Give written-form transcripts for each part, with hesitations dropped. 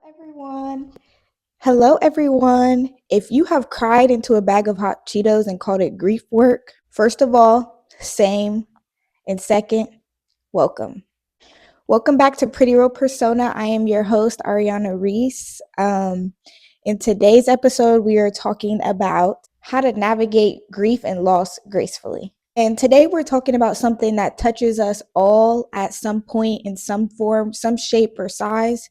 Everyone. Hello, everyone. If you have cried into a bag of hot Cheetos and called it grief work, first of all, same. And second, welcome. Welcome back to Pretty Real Persona. I am your host, Ariana Reese. In today's episode, we are talking about how to navigate grief and loss gracefully. And today we're talking about something that touches us all at some point in some form, some shape or size.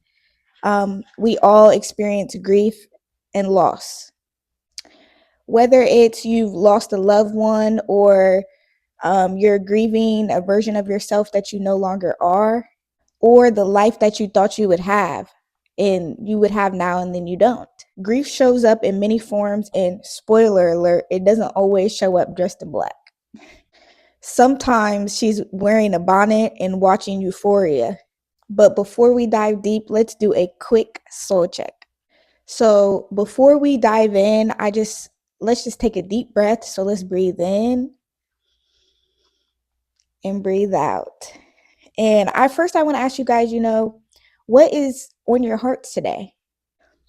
We all experience grief and loss. Whether it's you've lost a loved one or you're grieving a version of yourself that you no longer are, or the life that you thought you would have and you would have now and then you don't. Grief shows up in many forms, and spoiler alert, it doesn't always show up dressed in black. Sometimes she's wearing a bonnet and watching Euphoria. But before we dive deep, let's do a quick soul check. So before we dive in, let's just take a deep breath. So let's breathe in and breathe out. And I want to ask you guys, what is on your hearts today?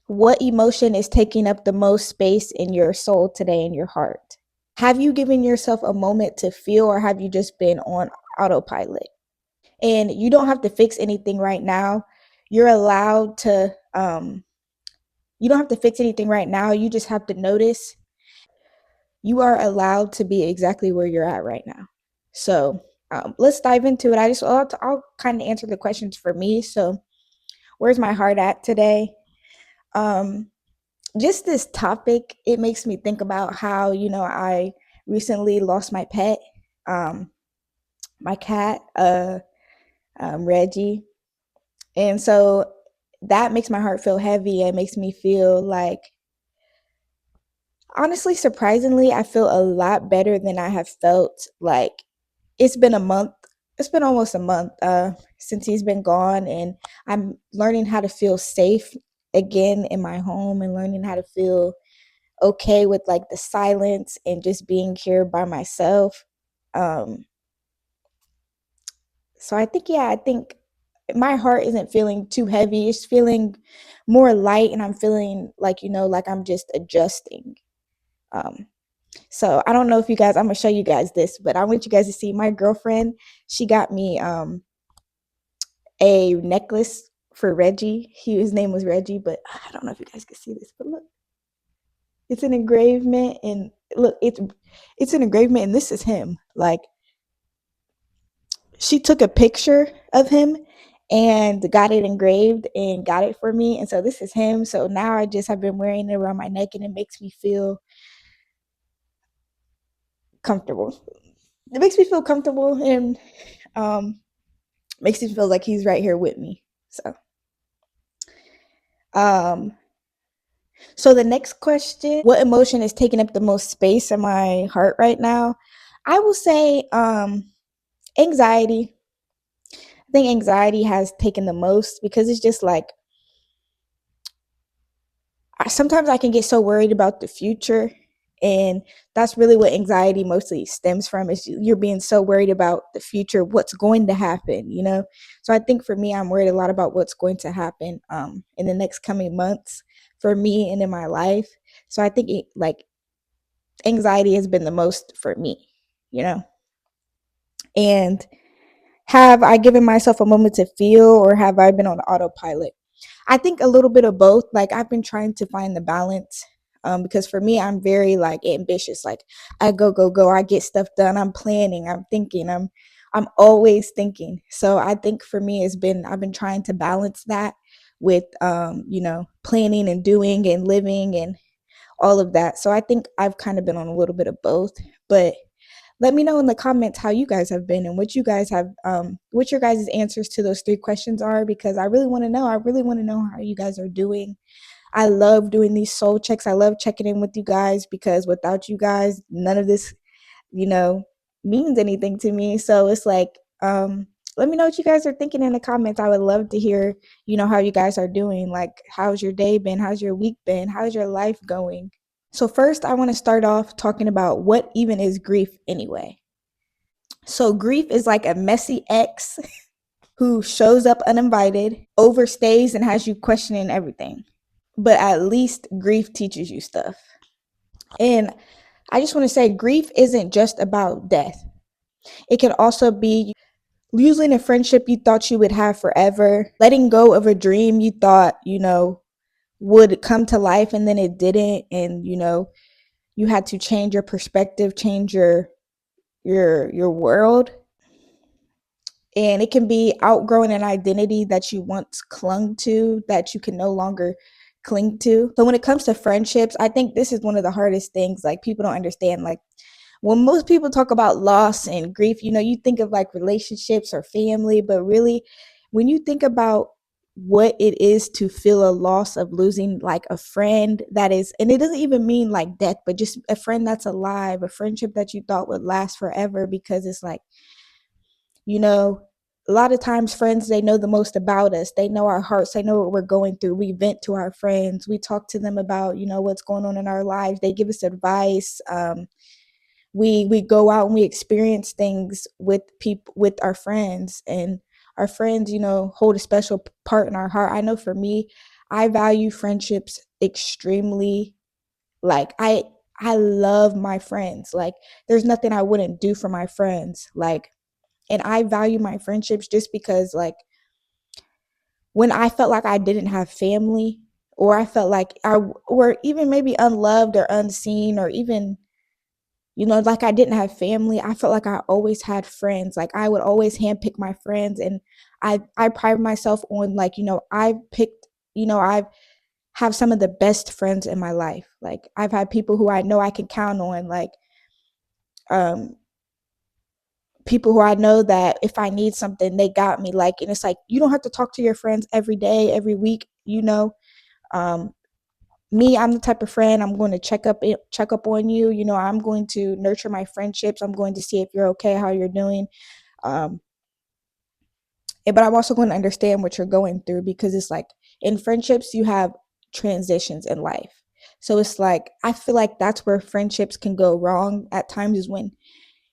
What emotion is taking up the most space in your soul today, in your heart? Have you given yourself a moment to feel, or have you just been on autopilot? And you don't have to fix anything right now. You're allowed to you don't have to fix anything right now. You just have to notice. You are allowed to be exactly where you're at right now. So let's dive into it. I'll kind of answer the questions for me. So where's my heart at today? Just this topic, it makes me think about how, I recently lost my pet, my cat, Reggie. And so that makes my heart feel heavy. It makes me feel like, honestly, surprisingly, I feel a lot better than I have felt. Like, it's been a month. It's been almost a month since he's been gone, and I'm learning how to feel safe again in my home, and learning how to feel okay with like the silence and just being here by myself. Um, so I think my heart isn't feeling too heavy. It's feeling more light, and I'm feeling like, like I'm just adjusting. Um, So I don't know if you guys, I'm gonna show you guys this, but I want you guys to see my girlfriend. She got me a necklace for Reggie. His name was Reggie, but I don't know if you guys can see this, but look, it's an engravement, and look, it's an engravement, and this is him. Like, she took a picture of him and got it engraved and got it for me, and so this is him. So now I just have been wearing it around my neck, and it makes me feel comfortable. It makes me feel comfortable, and um makes me feel like he's right here with me. Um, so the next question, what emotion is taking up the most space in my heart right now? I will say anxiety. I think anxiety has taken the most, because it's just like, sometimes I can get so worried about the future, and that's really what anxiety mostly stems from, is you're being so worried about the future, what's going to happen. So I think for me, I'm worried a lot about what's going to happen in the next coming months for me and in my life. So I think like anxiety has been the most for me, you know and have I given myself a moment to feel, or have I been on autopilot? I think a little bit of both. Like, I've been trying to find the balance, because for me, I'm very like ambitious. Like, I go go go. I get stuff done. I'm planning. I'm thinking. I'm always thinking. So I think for me, I've been trying to balance that with planning and doing and living and all of that. So I think I've kind of been on a little bit of both. But let me know in the comments how you guys have been, and what your guys' answers to those three questions are, because I really want to know. I really want to know how you guys are doing. I love doing these soul checks. I love checking in with you guys, because without you guys, none of this, you know, means anything to me. So it's like, let me know what you guys are thinking in the comments. I would love to hear, how you guys are doing. Like, how's your day been? How's your week been? How's your life going? So first, I want to start off talking about what even is grief anyway. So grief is like a messy ex who shows up uninvited, overstays, and has you questioning everything. But at least grief teaches you stuff. And I just want to say grief isn't just about death. It can also be losing a friendship you thought you would have forever, letting go of a dream you thought, would come to life and then it didn't. And, you had to change your perspective, change your world. And it can be outgrowing an identity that you once clung to that you can no longer cling to. So when it comes to friendships, I think this is one of the hardest things, like, people don't understand. Like, when most people talk about loss and grief, you think of like relationships or family, but really when you think about what it is to feel a loss of losing like a friend that is, and it doesn't even mean like death, but just a friend that's alive, a friendship that you thought would last forever, because it's like, you know, a lot of times friends, they know the most about us. They know our hearts. They know what we're going through. We vent to our friends. We talk to them about, what's going on in our lives. They give us advice. We go out and we experience things with people, with our friends, and our friends, hold a special part in our heart. I know for me, I value friendships extremely. Like, I love my friends. Like, there's nothing I wouldn't do for my friends. Like, and I value my friendships just because, like, when I felt like I didn't have family, or I felt like or even maybe unloved or unseen, or even, like, I didn't have family, I felt like I always had friends. Like, I would always handpick my friends, and I pride myself on, like, I picked, I have some of the best friends in my life. Like, I've had people who I know I can count on, like, um people who I know that if I need something, they got me. Like, and it's like, you don't have to talk to your friends every day, every week, Um, me, I'm the type of friend, I'm going to check up on you. I'm going to nurture my friendships. I'm going to see if you're okay, how you're doing. Um, but I'm also going to understand what you're going through, because it's like, in friendships, you have transitions in life. So it's like, I feel like that's where friendships can go wrong at times, is when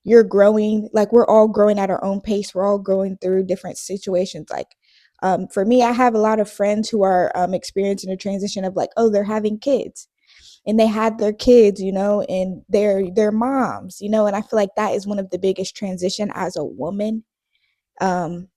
you're growing. Like, we're all growing at our own pace. We're all going through different situations. Like, for me, I have a lot of friends who are experiencing a transition of, like, oh, they're having kids, and they had their kids, and they're moms, and I feel like that is one of the biggest transition as a woman. Um,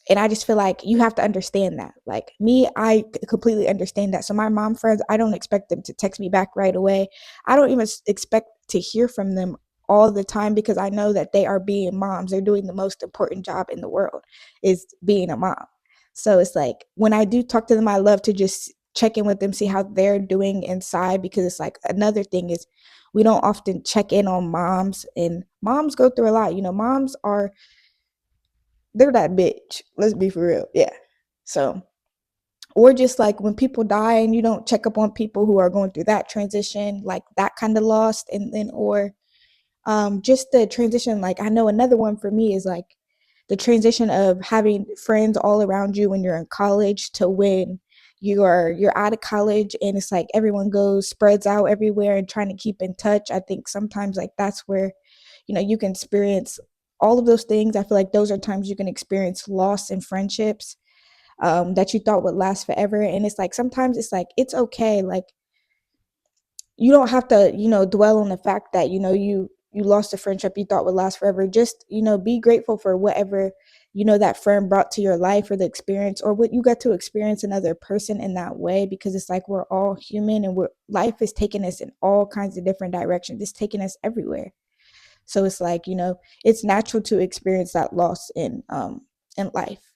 and I just feel like you have to understand that. Like, me, I completely understand that. So my mom friends, I don't expect them to text me back right away. I don't even expect to hear from them all the time, because I know that they are being moms. They're doing the most important job in the world, is being a mom. So it's like, when I do talk to them, I love to just check in with them, see how they're doing inside, because it's like, another thing is, we don't often check in on moms, and moms go through a lot. Moms are, they're that bitch. Let's be for real. Yeah. So, or just like when people die and you don't check up on people who are going through that transition, like that kind of lost. And then, or just the transition. Like, I know another one for me is like the transition of having friends all around you when you're in college, to when you're out of college, and it's like everyone goes, spreads out everywhere, and trying to keep in touch. I think sometimes, like, that's where, you can experience all of those things. I feel like those are times you can experience loss in friendships, that you thought would last forever. And it's like, sometimes it's like, it's okay. Like, you don't have to, dwell on the fact that, you lost a friendship you thought would last forever. Just, be grateful for whatever, that friend brought to your life, or the experience, or what you got to experience another person in that way. Because it's like, we're all human, and life is taking us in all kinds of different directions. It's taking us everywhere. So it's like, it's natural to experience that loss in life.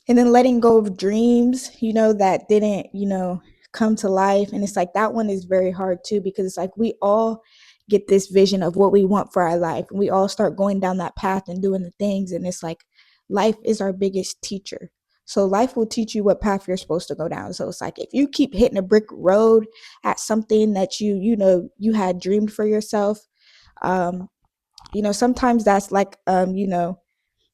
And then letting go of dreams, that didn't, come to life. And it's like, that one is very hard too, because it's like, we all get this vision of what we want for our life, and we all start going down that path and doing the things. And it's like, life is our biggest teacher. So life will teach you what path you're supposed to go down. So it's like, if you keep hitting a brick road at something that you had dreamed for yourself, um sometimes that's like,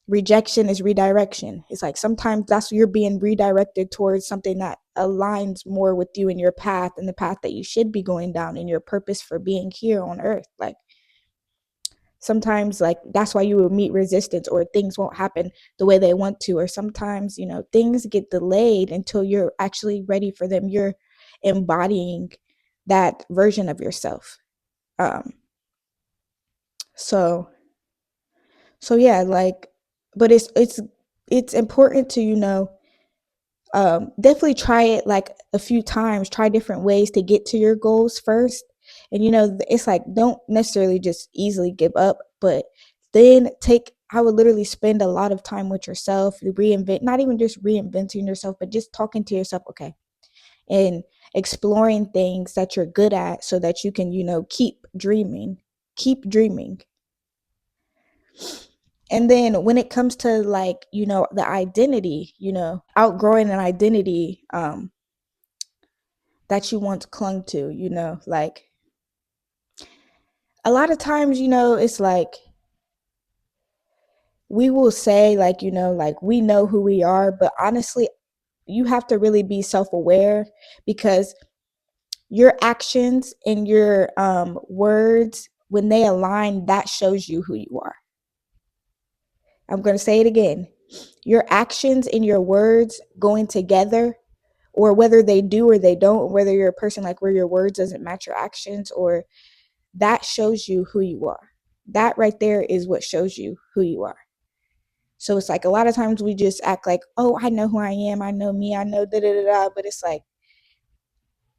rejection is redirection. It's like, sometimes that's, you're being redirected towards something that aligns more with you and your path, and the path that you should be going down, and your purpose for being here on earth. Like, Sometimes, like, that's why you will meet resistance, or things won't happen the way they want to, or sometimes, things get delayed until you're actually ready for them. You're embodying that version of yourself. Um, so yeah, like, but it's important to, definitely try it like a few times, try different ways to get to your goals first. And it's like, don't necessarily just easily give up, but then I would literally spend a lot of time with yourself, reinvent, not even just reinventing yourself, but just talking to yourself, okay, and exploring things that you're good at so that you can, keep dreaming. And then when it comes to, like, the identity, outgrowing an identity, that you once clung to, like, a lot of times, it's like we will say, like, like, we know who we are, but honestly, you have to really be self-aware, because your actions and your words, when they align, that shows you who you are. I'm going to say it again. Your actions and your words going together, or whether they do or they don't, whether you're a person like where your words doesn't match your actions, or that shows you who you are. That right there is what shows you who you are. So it's like, a lot of times we just act like, oh, I know who I am, I know me, I know da da da da. But it's like,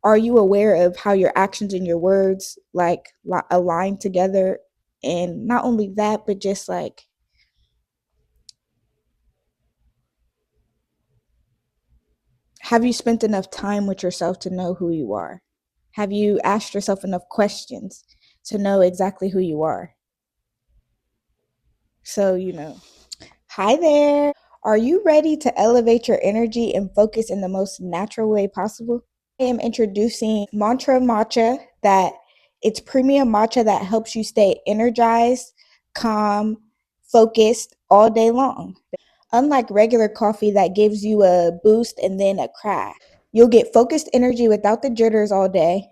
are you aware of how your actions and your words, like, align together? And not only that, but just like, have you spent enough time with yourself to know who you are? Have you asked yourself enough questions to know exactly who you are? So, hi there. Are you ready to elevate your energy and focus in the most natural way possible? I am introducing Mantra Matcha, that it's premium matcha that helps you stay energized, calm, focused all day long. Unlike regular coffee that gives you a boost and then a crash, you'll get focused energy without the jitters all day.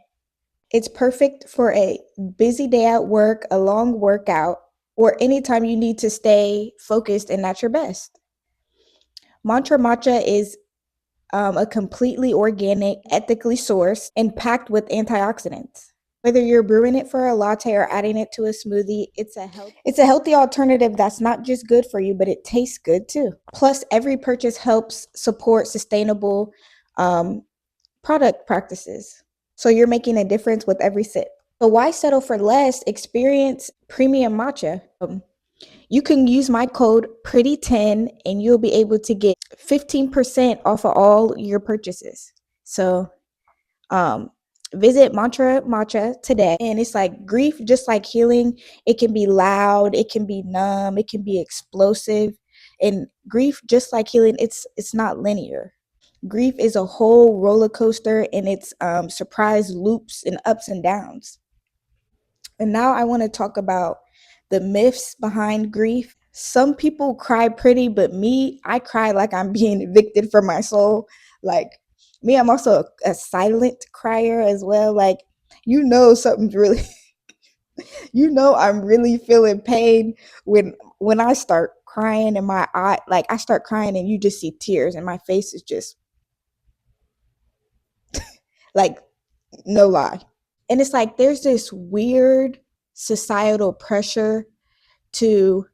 It's perfect for a busy day at work, a long workout, or anytime you need to stay focused and at your best. Mantra Matcha is a completely organic, ethically sourced, and packed with antioxidants. Whether you're brewing it for a latte or adding it to a smoothie, it's a healthy alternative that's not just good for you, but it tastes good too. Plus, every purchase helps support sustainable um, product practices. So you're making a difference with every sip. So why settle for less? Experience premium matcha. You can use my code PRETTY10 and you'll be able to get 15% off of all your purchases. So um visit Mantra Matcha today. And it's like, grief, just like healing, it can be loud, it can be numb, it can be explosive. And grief, just like healing, it's not linear. Grief is a whole roller coaster, and it's surprise loops and ups and downs. And now I want to talk about the myths behind grief. Some people cry pretty, but me, I cry like I'm being evicted from my soul. Like, me, I'm also a silent crier as well. Like, something's really I'm really feeling pain when I start crying, and my eye, like, I start crying and you just see tears and my face is just like, no lie. And it's like, there's this weird societal pressure to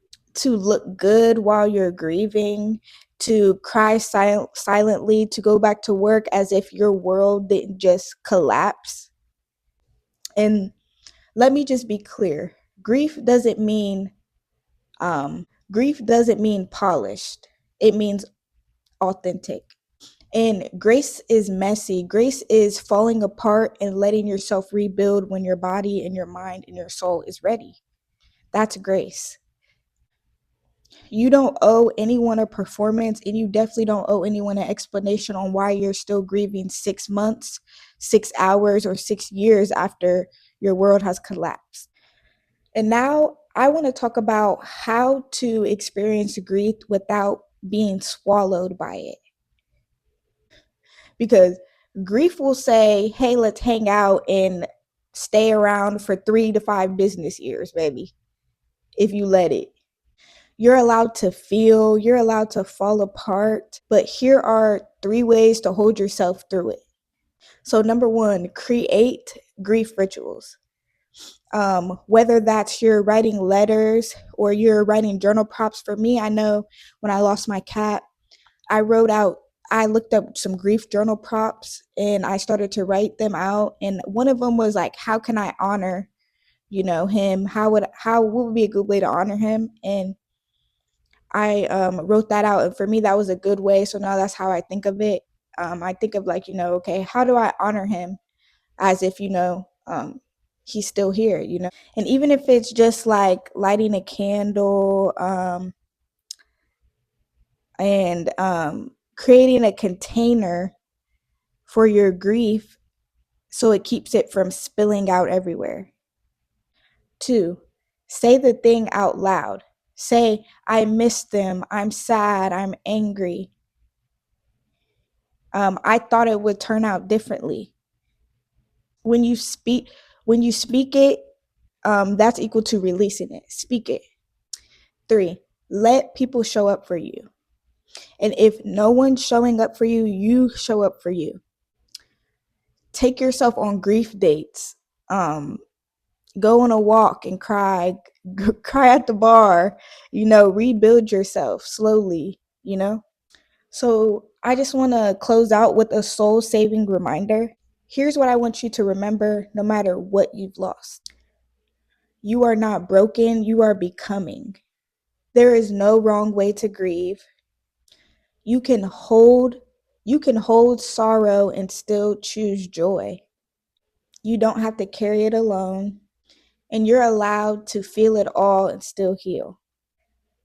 look good while you're grieving, to cry silently, to go back to work as if your world didn't just collapse. And let me just be clear. Grief doesn't mean polished. It means authentic. And grace is messy. Grace is falling apart and letting yourself rebuild when your body and your mind and your soul is ready. That's grace. You don't owe anyone a performance, and you definitely don't owe anyone an explanation on why you're still grieving 6 months, 6 hours, or 6 years after your world has collapsed. And now I want to talk about how to experience grief without being swallowed by it. Because grief will say, hey, let's hang out and stay around for 3 to 5 business years, baby. if you let it. You're allowed to feel, you're allowed to fall apart, but here are 3 ways to hold yourself through it. So, number one, create grief rituals. Whether that's you're writing letters or you're writing journal prompts. For me, I know when I lost my cat, I wrote out, I looked up some grief journal prompts and I started to write them out. And one of them was like, how can I honor, him? What would be a good way to honor him? And I wrote that out. And for me, that was a good way. So now that's how I think of it. I think of like, okay, how do I honor him as if, he's still here, And even if it's just like lighting a candle, and creating a container for your grief so it keeps it from spilling out everywhere. 2, say the thing out loud. Say, I miss them, I'm sad, I'm angry. I thought it would turn out differently. When you speak, when you speak it, that's equal to releasing it. Speak it. 3, let people show up for you. And if no one's showing up for you, you show up for you. Take yourself on grief dates. Go on a walk and cry. Cry at the bar. Rebuild yourself slowly. So I just want to close out with a soul saving reminder. Here's what I want you to remember no matter what you've lost. You are not broken, you are becoming. There is no wrong way to grieve. You can hold sorrow and still choose joy. You don't have to carry it alone, and you're allowed to feel it all and still heal.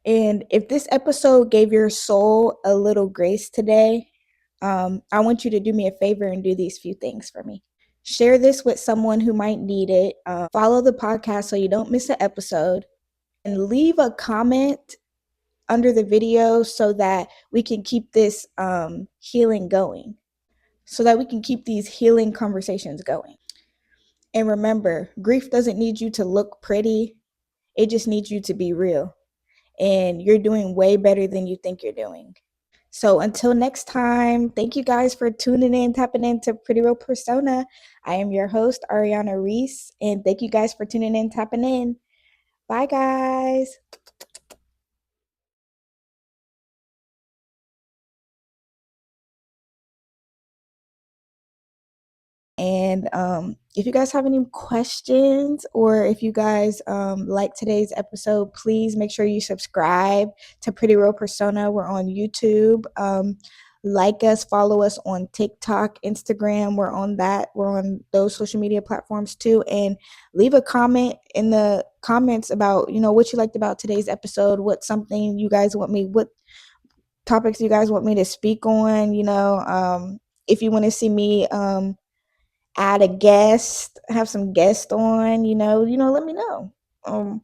And if this episode gave your soul a little grace today, I want you to do me a favor and do these few things for me. Share this with someone who might need it. Follow the podcast so you don't miss an episode. And leave a comment under the video so that we can keep this healing going, so that we can keep these healing conversations going. And remember, grief doesn't need you to look pretty. It just needs you to be real. And you're doing way better than you think you're doing. So until next time, thank you guys for tuning in, tapping into Pretty Real Persona. I am your host, Ariana Reese. And thank you guys for tuning in, tapping in. Bye, guys. And if you guys have any questions or if you guys like today's episode, please make sure you subscribe to Pretty Real Persona. We're on YouTube. Like us, follow us on TikTok, Instagram. We're on that. We're on those social media platforms too. And leave a comment in the comments about, what you liked about today's episode, what topics you guys want me to speak on, if you want to see me add a guest, have some guests on, let me know.